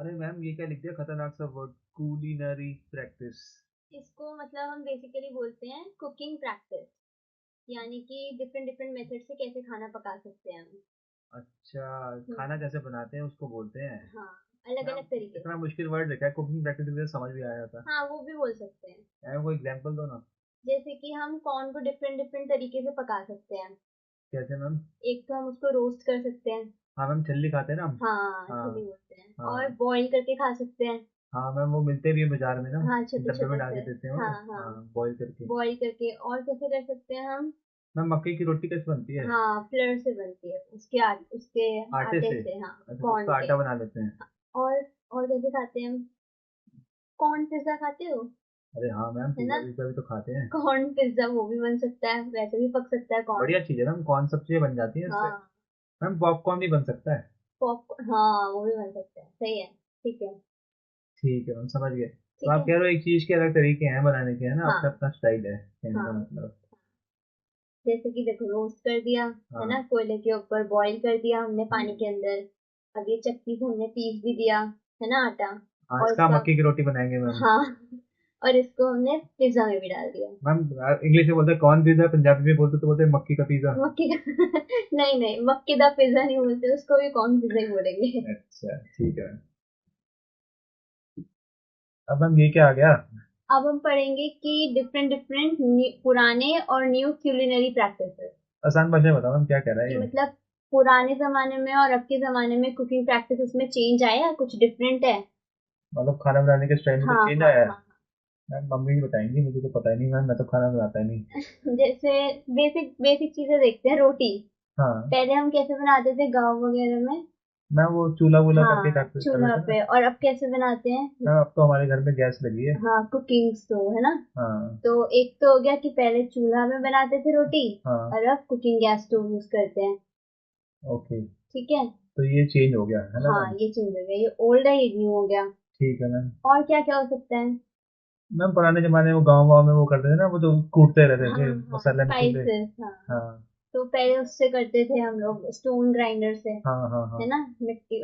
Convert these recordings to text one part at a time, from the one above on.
अरे मैम ये क्या लिख दिया खतरनाक सा वर्ड, कुलिनरी प्रैक्टिस। इसको मतलब हम बेसिकली बोलते हैं कुकिंग प्रैक्टिस, यानी कि डिफरेंट डिफरेंट मेथड से कैसे खाना पका सकते हैं हम। अच्छा, हम्म, खाना कैसे बनाते हैं उसको बोलते हैं। हाँ, अलग मैम अलग तरीके इतना से। मुश्किल वर्ड लिखा है, कुकिंग प्रैक्टिस मुझे समझ भी आया था। हाँ, वो भी बोल सकते हैं। मैम कोई एग्जांपल दो ना। जैसे कि हम कॉर्न को डिफरेंट डिफरेंट तरीके से पका सकते हैं। कैसे मैम? एक तो हम उसको रोस्ट कर सकते हैं। हाँ मैम, छिल्ली खाते हैं ना हम। हाँ, हाँ। चिली बोलते हैं। और हाँ। बॉईल करके खा सकते हैं। हाँ मैम, वो मिलते भी है बाजार में ना। हाँ, छोटे डब्बे में छोटे डाल से। के देते हैं वो। हाँ हाँ, हाँ, बॉईल करके। बॉईल करके। और कैसे कर सकते हैं हम? मैम मक्के की रोटी कैसे बनती है? हाँ, फ्लर से बनती है, उसके आटे आटे से? से, हाँ। अच्छा, तो कॉर्न उसका के। आटा बना लेते हैं। और और कैसे खाते हैं हम? कॉर्न पिज्जा खाते हो? अरे हाँ मैम, है पिज्जा ना? पिज्जा भी तो खाते हैं। कॉर्न पिज्जा वो भी बन सकता है, वैसे भी पक सकता है कॉर्न। बढ़िया चीज है मैम, कौन सब चीजें बन जाती हैं इससे। हाँ, मैम पॉपकॉर्न भी बन सकता है। पॉप, हाँ, वो भी बन सकता है, सही है। ठीक है। ठीक है मैम, समझ गए। तो ठीक आप है। कह रहे हो एक चीज के अलग तरीके हैं बनाने के, है ना, अपना हाँ अपना स्टाइल है कहने का हाँ, मतलब। जैसे कि देखो, रोस्ट कर दिया, है ना, हाँ। कोयले के ऊपर बॉईल कर दिया हमने पानी हम्म। के अंदर। अब ये चक्की से हमने पीस भी दिया, है ना, आटा। हाँ, और इसका इसका, मक्के की रोटी बनाएंगे मैम। हाँ, और इसको हमने पिज्जा में भी डाल दिया। मैम इंग्लिश में बोलते हैं कॉर्न पिज्जा, पंजाबी में बोलते तो बोलते हैं मक्की का पिज्जा। मक्के का नहीं नहीं, मक्के का पिज्जा नहीं बोलते उसको, भी कौन पिज्जा ही बोलेंगे। अच्छा ठीक है। अब मैम ये क्या आ गया? अब हम पढ़ेंगे कि डिफरेंट डिफरेंट पुराने और न्यू क्यूलिनरी प्रैक्टिसेस। आसान भाषा में बताओ मैम, क्या कह रहा है कि ये? मतलब पुराने जमाने में और अब के जमाने में कुकिंग प्रैक्टिसेस में चेंज आया है, कुछ डिफरेंट है। मतलब खाना बनाने के स्टाइल में कुछ हाँ चेंज हाँ आया है? हाँ। मैम मम्मी ही बताएंगी, मुझे तो पता ही नहीं मैम, मैं तो खाना बनाता ही नहीं। जैसे बेसिक बेसिक चीजें देखते हैं, रोटी। हाँ पहले हम कैसे बनाते थे गांव वगैरह में? मैम, वो चूल्हा वूल्हा करके हाँ, कर रहे चूल्हा थे ना। पे। और अब कैसे बनाते हैं? मैम अब तो हमारे घर में गैस लगी है। हाँ, कुकिंग स्टोव, है ना। हाँ। तो एक तो हो गया कि पहले चूल्हा में बनाते थे रोटी, हाँ। और अब कुकिंग गैस स्टोव यूज करते हैं। ओके। ठीक है। तो ये चेंज हो गया है ना हाँ, मैम? ये चेंज हो गया, ये ओल्ड है, ये न्यू हो गया। ठीक है मैम। और क्या क्या हो सकता है? मैम पुराने जमाने में वो गाँव वाँव में वो करते थे ना, वो तो कूटते रहते हाँ थे हाँ, मसाले मसूले। स्पाइसेस, हाँ। हाँ। तो पहले उससे करते थे हम लोग, स्टोन ग्राइंडर से, हाँ। हाँ। हाँ। है ना, मिट्टी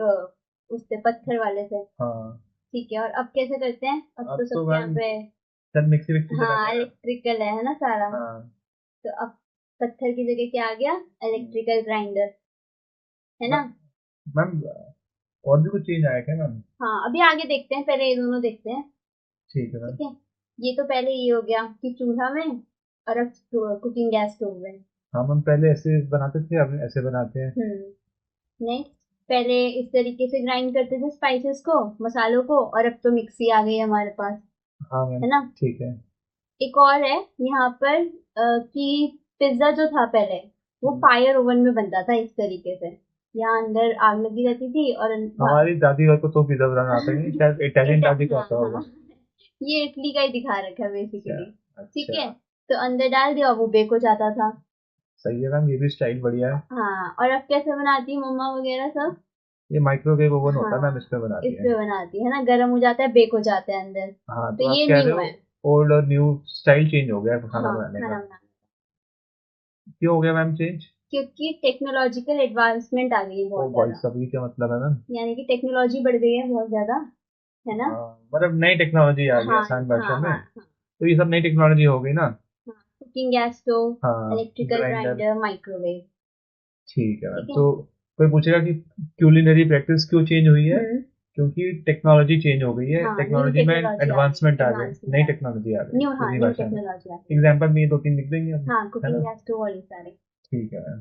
उससे, पत्थर वाले से। हाँ। ठीक है। और अब कैसे करते हैं? अब तो अब तो सबके यहाँ मैम पे, सब मिक्सी विक्सी चलाते हाँ, हैं ना। इलेक्ट्रिकल है ना सारा। हाँ। तो अब पत्थर की जगह क्या आ गया? हम्म। इलेक्ट्रिकल ग्राइंडर, है ना। मैम मैम और भी कुछ चेंज आया क्या मैम? हाँ, अभी आगे देखते हैं, पहले ये दोनों देखते हैं। ठीक है ठीक मैम। है। ये तो पहले ये हो गया कि चूल्हा में, और अब कुकिंग गैस स्टोव में। हाँ मैम, पहले ऐसे बनाते थे, अब ऐसे बनाते हैं। नहीं, पहले इस तरीके से ग्राइंड करते थे स्पाइसेस को, मसालों को, और अब तो मिक्सी आ गई है हमारे पास, हाँ मैम। है ना। ठीक है। एक और है यहाँ पर, कि पिज्जा जो था पहले, वो हम्म। फायर ओवन में बनता था इस तरीके से। यहाँ अंदर आग लगी रहती थी और हमारी दादी को तो पिज्जा बनाना आता नहीं, शायद इटालियन दादी को हाँ आता होगा। हाँ, ये इटली का ही दिखा रखा है अच्छा। बेसिकली। ठीक अच्छा। है। तो अंदर डाल दिया और वो बेक हो जाता था। सही है मैम, ये भी स्टाइल बढ़िया है। हाँ, और अब कैसे बनाती है मम्मा वगैरह सब? ये माइक्रोवेव ओवन होता है मैम, हाँ, इसमें इस बनाती है। पे बनाती है ना, गर्म हो जाता है, बेक हो जाता है अंदर। हाँ, तो तो आप ये कह रहे न्यू हो है। ओल्ड और न्यू स्टाइल चेंज हो गया है खाना हाँ, बनाने खाना का। बनाना। क्यों हो गया मैम चेंज? क्योंकि टेक्नोलॉजिकल एडवांसमेंट आ गई है ओ बहुत भाई ज्यादा। साहब, ये क्या मतलब है मैम? यानी कि टेक्नोलॉजी बढ़ गई है बहुत ज्यादा, है ना। हाँ, मतलब नई टेक्नोलॉजी आ गई हाँ आसान हाँ भाषा में। हाँ हाँ तो ये सब नई टेक्नोलॉजी हो गई ना। हाँ, कुकिंग गैस स्टोव, हाँ, इलेक्ट्रिकल ग्राइंडर। Grinder, microwave. ठीक है मैम। ठीक है। तो कोई पूछेगा कि क्यूलिनरी प्रैक्टिस क्यों चेंज हुई है? हम्म। क्योंकि टेक्नोलॉजी चेंज हो गई है, हाँ, न्यू टेक्नोलॉजी में टेक्नोलॉजी आ गई, एडवांसमेंट आ गए, एडवांसमेंट नई आ गई। टेक्नोलॉजी आ गई न्यू, हाँ, सीधी न्यू भाषा में। टेक्नोलॉजी आ गई। एग्जाम्पल में ये दो तीन लिख देंगे हम, हाँ, है कुकिंग ना? गैस स्टोव और ये सारे। ठीक है मैम।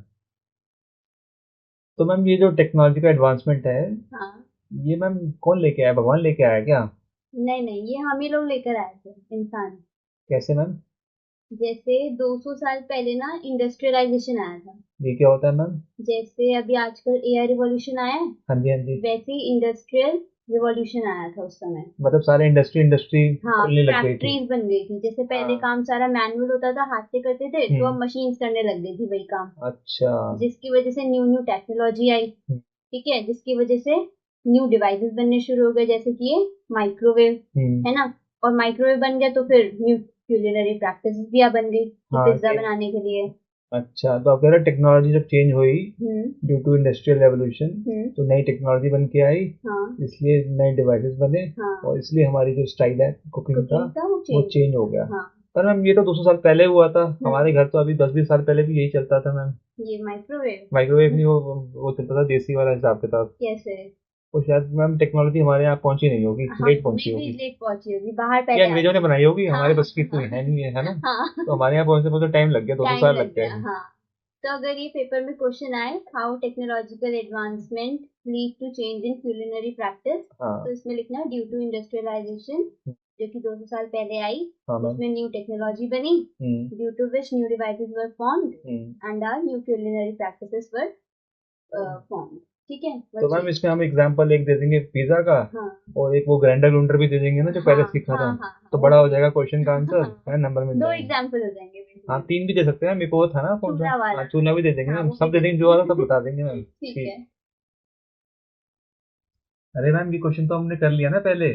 तो मैम ये जो टेक्नोलॉजी का एडवांसमेंट है, हाँ, ये मैम कौन लेके आया, भगवान लेके आया क्या? नहीं नहीं, ये हम ही लोग लेकर आए थे, इंसान। कैसे मैम? जैसे 200 साल पहले ना इंडस्ट्रियलाइजेशन आया था। ये क्या होता है मैम? जैसे अभी आजकल एआई रिवॉल्यूशन आया है, हाँ जी, हाँ जी। वैसे ही इंडस्ट्रियल रिवॉल्यूशन आया था उस समय। मतलब सारे इंडस्ट्री इंडस्ट्री हाँ, खुलने लग गई थी। फैक्ट्रीज बन गई थी। जैसे पहले हाँ। काम सारा मैनुअल होता था, हाथ से करते थे, तो हम्म। अब मशीन्स करने लग गई थी वही काम। अच्छा। जिसकी वजह से न्यू न्यू टेक्नोलॉजी आई। हम्म। ठीक है, जिसकी वजह से न्यू डिवाइसेस बनने शुरू हो गए, जैसे कि ये माइक्रोवेव, हम्म। है ना। और माइक्रोवेव बन गया तो फिर न्यू क्यूलिनरी प्रैक्टिस भी आ बन गई कि हाँ पिज्जा बनाने के लिए। अच्छा, तो आप कह रहे टेक्नोलॉजी जब चेंज हुई ड्यू टू इंडस्ट्रियल रेवोल्यूशन, तो नई टेक्नोलॉजी बन के आई, हाँ इसलिए नए डिवाइसेस बने, हाँ और इसलिए हमारी जो स्टाइल है कुकिंग का कुकिंग का वो वो चेंज हो गया। हाँ पर मैम ये तो 200 साल पहले हुआ था, हमारे घर तो अभी 10-20 साल पहले भी यही चलता था मैम। ये माइक्रोवेव माइक्रोवेव नहीं, वो चलता था देसी वाला हिसाब किताब। कैसे? वो शायद मैम टेक्नोलॉजी हमारे यहाँ पहुंची नहीं होगी, हाँ लेट हमें पहुंची भी होगी, लेट पहुंची होगी, बाहर या पहले आ अंग्रेजों ने गई। बनाई होगी, हाँ हमारे बस की तो हाँ है नहीं है ना। हाँ तो हमारे यहाँ पहुंचने में तो टाइम लग गया, 200 टाइम साल लग लग गया गए। हाँ। तो अगर ये पेपर में क्वेश्चन आए how technological advancement lead to change in culinary practice, तो हाँ। इसमें लिखना ड्यू टू इंडस्ट्रियलाइजेशन, जो कि 200 साल पहले आई, हाँ मैम। उसमें न्यू टेक्नोलॉजी बनी, due to which new devices were formed and our new culinary practices were formed. ठीक है तो मैम इसमें हम एग्जांपल एक दे देंगे पिज्जा का, हाँ और एक वो ग्राइंडर ग्रुंडर भी दे देंगे ना जो पहले हाँ सीखा हाँ था, हाँ तो हाँ बड़ा हो जाएगा क्वेश्चन का आंसर हाँ, है, नंबर मिल दो जाएंगे। एग्जाम्पल हो जाएंगे हाँ basically। 3 भी दे सकते हैं, मेरे को वो था ना कौन सा, चूल्हा वाला हाँ चूल्हा भी दे देंगे हाँ मैम, वो भी सब दे दे देंगे, जो वाला सब बता देंगे मैम। ठीक ठीक। है। अरे मैम ये क्वेश्चन तो हमने कर लिया ना पहले,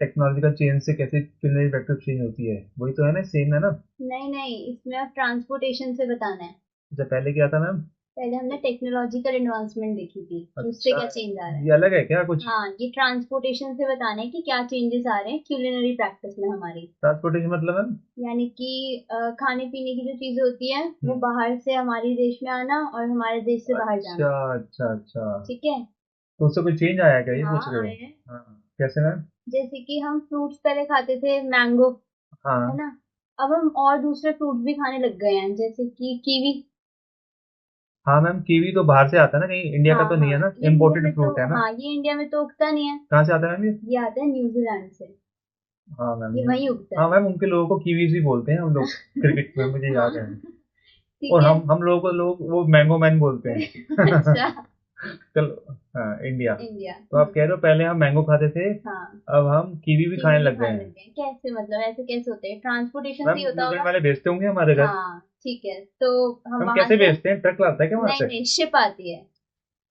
टेक्नोलॉजिकल चेंज से कैसे क्यूलिनरी प्रैक्टिस चेंज होती है, वही तो है ना, सेम है ना। नहीं नहीं, इसमें अब ट्रांसपोर्टेशन से बताना है। अच्छा पहले क्या था मैम। पहले हमने टेक्नोलॉजिकल एडवांसमेंट देखी थी कि उससे अच्छा, क्या चेंज आ रहा है। ये अलग है क्या कुछ। हाँ ये ट्रांसपोर्टेशन से बताना है कि क्या चेंजेस आ रहे हैं क्यूलिनरी प्रैक्टिस में हमारी। ट्रांसपोर्टेशन मतलब मैम। यानी कि खाने पीने की जो चीजें होती है वो हम्म, बाहर से हमारे देश में आना और हमारे देश से बाहर अच्छा जाना। अच्छा अच्छा। ठीक है। तो उससे कोई चेंज आया क्या, ये हाँ पूछ रहे हो। आए हैं। हाँ कैसे मैम। जैसे कि हम फ्रूट्स पहले खाते थे मैंगो, है हाँ ना, अब हम और दूसरे फ्रूट्स भी खाने लग गए हैं जैसे कि कीवी। हाँ मैम, कीवी तो बाहर से आता है ना, कहीं इंडिया का हाँ तो नहीं हाँ है ना, ये इंडिया इम्पोर्टेड में तो फ्रूट है ना। हाँ ये इंडिया में तो उगता नहीं है। कहाँ से आता है मैम ये। ये आता है न्यूजीलैंड से। हाँ मैम ये वहीं उगता हाँ है। मैम, उनके लोगों को कीवीज भी बोलते हैं हम लोग, क्रिकेट में मुझे हाँ याद है। ठीक और है। हम लोगों को लोग वो मैंगो मैन बोलते हैं। अच्छा चलो हाँ इंडिया। इंडिया तो आप कह रहे हो पहले हम मैंगो खाते थे, हाँ अब हम कीवी भी कीवी खाने भी लग गए खाने हैं। लग गए हैं। कैसे मतलब ऐसे कैसे होते हैं, ट्रांसपोर्टेशन से मैम ही होता न्यूजीलैंड होगा। वाले भेजते होंगे हमारे घर। हाँ ठीक है, तो हम हम वहां कैसे से, भेजते हैं, ट्रक लाता है क्या वहां नहीं से। नहीं शिप आती है,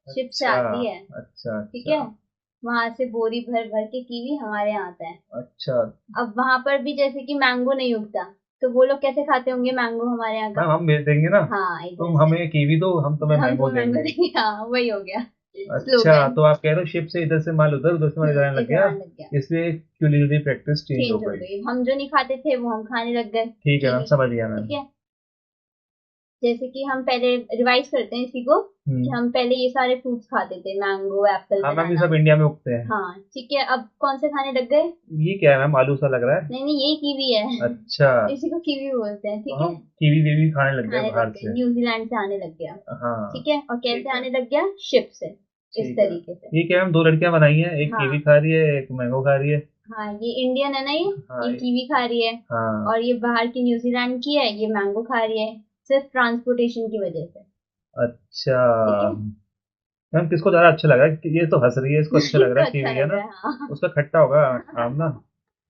शिप से अच्छा आती है। अच्छा ठीक है, अच्छा वहां से बोरी भर भर के कीवी हमारे यहाँ आता है। अच्छा। अब वहां पर भी जैसे कि मैंगो नहीं उगता, तो वो लोग कैसे खाते होंगे मैंगो हमारे यहाँ का। मैम हम भेज देंगे ना, हाँ इधर तुम से। हमें कीवी दो, हम तुम्हें हम मैंगो तो मैंगो देंगे। देंगे, हाँ वही हो गया अच्छा, स्लोगन। तो आप कह रहे हो शिप से इधर से माल उधर, उधर से माल इधर आने लग इधर गया, आने लग गया, इसलिए क्यूलिनरी प्रैक्टिस चेंज हो चेंज हो गई। गई, हम जो नहीं खाते थे वो हम खाने लग गए ठीक है मैम, कीवी। समझ गया मैम। ठीक है, जैसे कि हम पहले रिवाइज करते हैं इसी को, कि हम्म। हम पहले ये सारे फ्रूट्स खाते थे मैंगो एप्पल हाँ मैम ये बनाना। सब इंडिया में उगते हैं। हाँ ठीक है, अब कौन से खाने लग गए। ये क्या है मैम, आलू सा लग रहा है। नहीं नहीं यही कीवी है। अच्छा, इसी को कीवी बोलते हैं। तो ठीक है, हम कीवी वीवी खाने लग गए खाने लग बाहर गए, से। न्यूजीलैंड से आने लग गया। हाँ ठीक है, और ठीक कैसे है आने लग गया, शिप से, इस ठीक है। तरीके से। ये क्या मैम, दो लड़कियां बनाई हैं, एक हाँ कीवी खा रही है, एक मैंगो खा रही है। हाँ ये इंडियन है ना, हाँ ये कीवी खा रही है, हाँ। और ये बाहर की न्यूजीलैंड की है, ये मैंगो खा रही है, सिर्फ ट्रांसपोर्टेशन की वजह से। अच्छा ठीक है। मैम, किसको ज्यादा अच्छा लगा, कि ये तो हंस रही है, इसको अच्छा लग इसको रहा है अच्छा कीवी है लग ना, रहा है हाँ। उसका खट्टा होगा आम ना,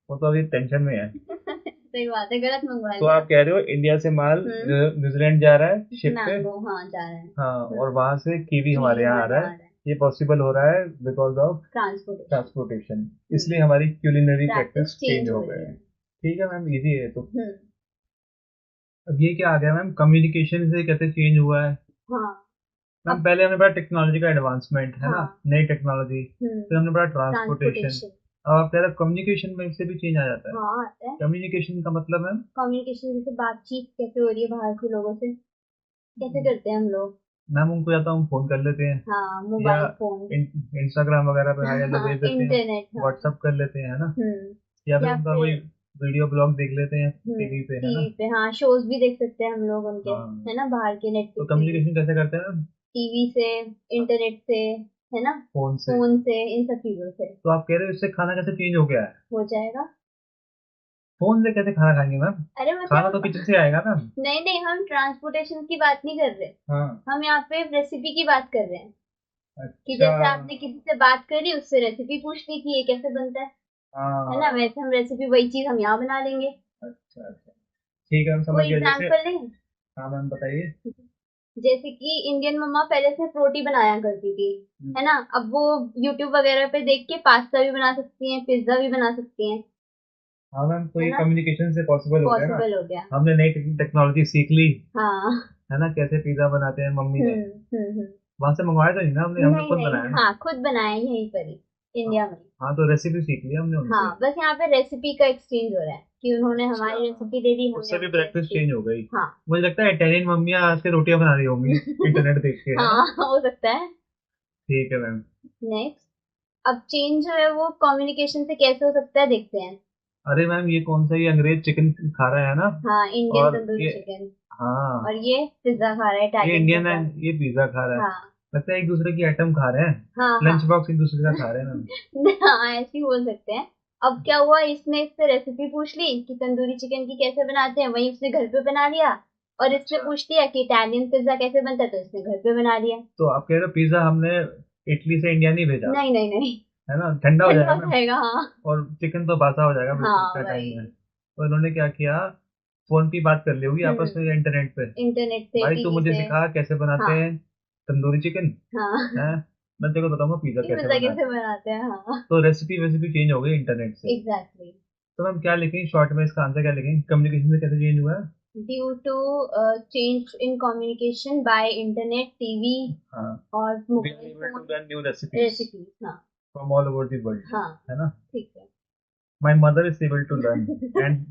वो तो अभी टेंशन में है। सही बात है, गलत मंगवा तो लिया। आप कह रहे हो इंडिया से माल न्यूजीलैंड जा रहा है शिप पे। मैंगो हाँ जा रहा है। हाँ, और वहां से कीवी हमारे कीवी यहाँ आ हमारे रहा यहाँ है। आ रहा है, ये पॉसिबल हो रहा है बिकॉज ऑफ ट्रांसपोर्टेशन। ट्रांसपोर्टेशन, इसलिए हमारी culinary practice practice change change हो हो गए रही हैं। है। ठीक है मैम, इजी है तो। हम्म। अब ये क्या आ गया मैम, कम्युनिकेशन से कैसे चेंज हुआ है। हाँ मैम अब पहले हमने पढ़ा टेक्नोलॉजी का एडवांसमेंट है ना, हाँ नई टेक्नोलॉजी, फिर हमने पढ़ा ट्रांसपोर्टेशन, ट्रांसपोर्टेशन। अब आप कह रहे हो कम्युनिकेशन में से भी चेंज आ जाता है। हाँ आता है। कम्युनिकेशन का मतलब है। कम्युनिकेशन जैसे बातचीत कैसे हो रही है बाहर के लोगों से, कैसे करते हैं हम लोग। मैम उनको या तो हम फोन कर लेते हैं, हाँ या मोबाइल फोन। इंस्टाग्राम वगैरह पे हाई हेलो हाँ भेज देते हैं, इंटरनेट हाँ। व्हाट्सअप कर लेते हैं है ना, हम्म। या फिर या उनका कोई फिर वीडियो ब्लॉग देख लेते हैं टीवी पे है ना। टीवी पे हाँ शोज भी देख सकते हैं हम लोग उनके, हाँ, है ना, बाहर के तो नेटफ्लिक्स पे, कम्युनिकेशन कैसे करते हैं मैम। टीवी से, इंटरनेट से, है ना, फोन से। फोन से, इन सब चीजों से तो आप कह रहे हो इससे खाना कैसे चेंज हो गया है। हो जाएगा। फोन से कैसे खाना खाएंगे मैम, अरे खाना तो मतलब किचन से आएगा ना। नहीं नहीं हम ट्रांसपोर्टेशन की बात नहीं कर रहे, हाँ हम यहाँ पे रेसिपी की बात कर रहे हैं, कि अच्छा। जैसे आपने किसी से बात करी उससे रेसिपी पूछ ली कि ये कैसे बनता है ना, हाँ वैसे हम रेसिपी वही चीज हम यहाँ बना लेंगे। अच्छा अच्छा, ठीक है हम समझ कोई गए जैसे। एग्जाम्पल लें, हाँ मैम बताइए। जैसे कि इंडियन मम्मा पहले से रोटी बनाया करती थी, है ना, अब वो यूट्यूब वगैरह पे देख के पास्ता भी बना सकती हैं, पिज्जा भी बना सकती हैं, हाँ मैम, तो है ये ना, कम्युनिकेशन से पॉसिबल हो गया ना, पॉसिबल हो गया। हमने नई टेक्नोलॉजी सीख ली, हाँ है ना, कैसे पिज्जा बनाते हैं मम्मी ने। हम्म। वहां से मंगवाया तो नहीं ना हमने, हमने नहीं खुद नहीं, बनाया ना। हाँ खुद बनाया यहीं पर ही, इंडिया में। हाँ तो रेसिपी सीख ली हमने हाँ, उनसे। बस यहाँ पे रेसिपी का एक्सचेंज हो रहा है कि उन्होंने अच्छा, हमारी रेसिपी दे दी, हमने उससे भी उनकी प्रैक्टिस रेसिपी। चेंज हो गई। हाँ। मुझे लगता है इटालियन मम्मियाँ आज के रोटियां बना रही होंगी इंटरनेट देख के, है ना। हाँ हो सकता है। ठीक है मैम। नेक्स्ट, अब चेंज जो है वो कम्युनिकेशन से कैसे हो सकता है, देखते हैं। अरे मैम ये कौन सा, ये अंग्रेज चिकन खा रहा है ना। हाँ, इंडियन और तंदूरी ये, चिकन। और हाँ, ये पिज्जा खा रहा है, ये इटालियन इंडियन है, पिज्जा। ये पिज्जा खा रहा है। हाँ लगता है एक दूसरे की आइटम खा रहे हैं। हाँ लंच हाँ। बॉक्स एक दूसरे का खा रहे हैं मैम। हाँ, ऐसे ही बोल सकते हैं। अब क्या हुआ, इसने इससे रेसिपी पूछ ली कि तंदूरी चिकन की कैसे बनाते हैं, वही उसने घर पे बना लिया। और इसने अच्छा, पूछ लिया कि इटालियन पिज्जा कैसे बनता है, तो इसने घर पे बना लिया। तो आप कह रहे हो पिज्जा हमने इटली से इंडिया नहीं भेजा, नहीं नहीं नहीं, है ना, ठंडा हो ठंडा जाएगा हो मैम। जाएगा, हाँ। और चिकन तो बासा हो जाएगा बिल्कुल हाँ इतना टाइम में। वही। तो इन्होंने क्या किया, फोन पे बात कर ली होगी आपस में या इंटरनेट पे। इंटरनेट से, भाई तू टीवी मुझे से। सिखा कैसे बनाते हाँ हैं तंदूरी चिकन, हाँ। है, मैं तेरे को बताऊंगा पिज्जा ये कैसे पिज्जा कैसे बनाते हैं। बनाते हैं, हाँ। तो रेसिपी वेसिपी चेंज हो गई इंटरनेट से। एग्जैक्टली। तो मैम क्या लिखेंगे शॉर्ट में, इसका आंसर क्या लिखेंगे, कम्युनिकेशन से कैसे चेंज हुआ है। Due to change in communication by internet, TV हाँ, और we are mobile able to phone learn new recipes recipes. हाँ from all over the world, हाँ। है ना। ठीक है। My mother is able to learn and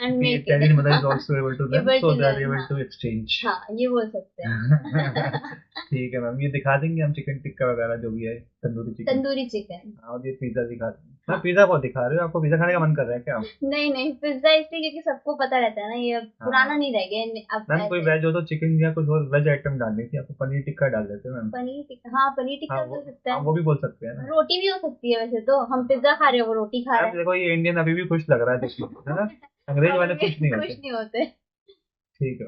and the make Italian mother is it also able to learn, able so to they are learn. able हाँ to exchange. हाँ, ये बोल सकते हैं। ठीक है मैम, ये दिखा देंगे हम चिकन टिक्का वगैरह जो भी है, तंदूरी चिकन। तंदूरी चिकन। हाँ, और ये पिज्जा दिखा देंगे। मैम हाँ। पिज्जा बहुत दिखा रहे हो, आपको पिज्जा खाने का मन कर रहा है क्या। नहीं नहीं, पिज्जा इसलिए क्योंकि सबको पता रहता है ना, ये अब पुराना हाँ नहीं रह गया अब मैम, कोई ऐसे। वेज हो तो चिकन या कुछ और वेज आइटम डालनी थी आपको, पनीर टिक्का डाल देते मैम। पनीर टिक्का, हाँ पनीर हाँ टिक्का भी वो, हो सकता हाँ है। वो भी बोल सकते हैं ना। रोटी भी हो सकती है, वैसे तो हम पिज्जा खा रहे हैं, वो रोटी खा रहा मैम है। देखो ये इंडियन अभी भी खुश लग रहा है देखिए, है ना, अंग्रेज अभी वाले भी खुश नहीं खुश होते। नहीं होते। ठीक है।